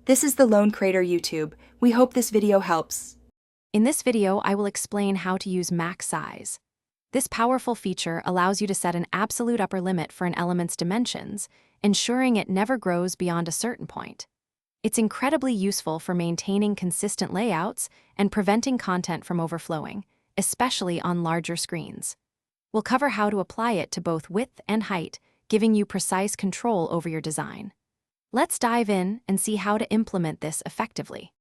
This is the Lone Crater YouTube. We hope this video helps. In this video, I will explain how to use max size. This powerful feature allows you to set an absolute upper limit for an element's dimensions, ensuring it never grows beyond a certain point. It's incredibly useful for maintaining consistent layouts and preventing content from overflowing, especially on larger screens. We'll cover how to apply it to both width and height, giving you precise control over your design. Let's dive in and see how to implement this effectively.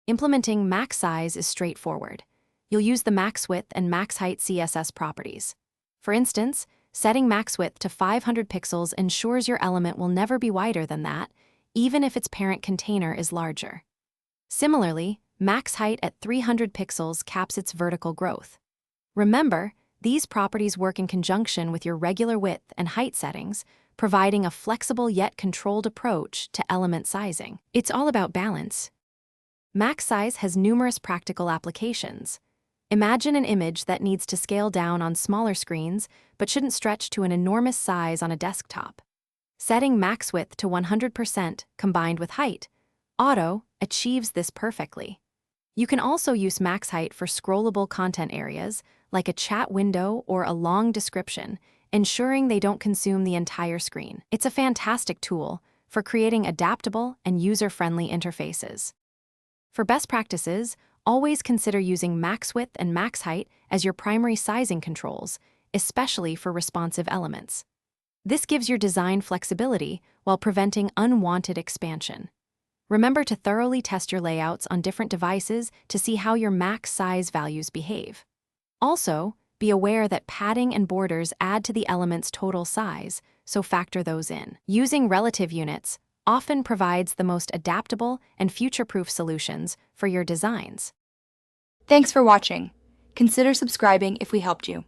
Implementing max size is straightforward. You'll use the max width and max height CSS properties. For instance, setting max width to 500 pixels ensures your element will never be wider than that, even if its parent container is larger. Similarly, max height at 300 pixels caps its vertical growth. Remember, these properties work in conjunction with your regular width and height settings, providing a flexible yet controlled approach to element sizing. It's all about balance. Max size has numerous practical applications. Imagine an image that needs to scale down on smaller screens but shouldn't stretch to an enormous size on a desktop. Setting max width to 100% combined with height, Auto achieves this perfectly. You can also use max height for scrollable content areas, like a chat window or a long description, ensuring they don't consume the entire screen. It's a fantastic tool for creating adaptable and user-friendly interfaces. For best practices, always consider using max width and max height as your primary sizing controls, especially for responsive elements. This gives your design flexibility while preventing unwanted expansion. Remember to thoroughly test your layouts on different devices to see how your max size values behave. Also, be aware that padding and borders add to the element's total size, so factor those in. Using relative units often provides the most adaptable and future-proof solutions for your designs. Thanks for watching. Consider subscribing if we helped you.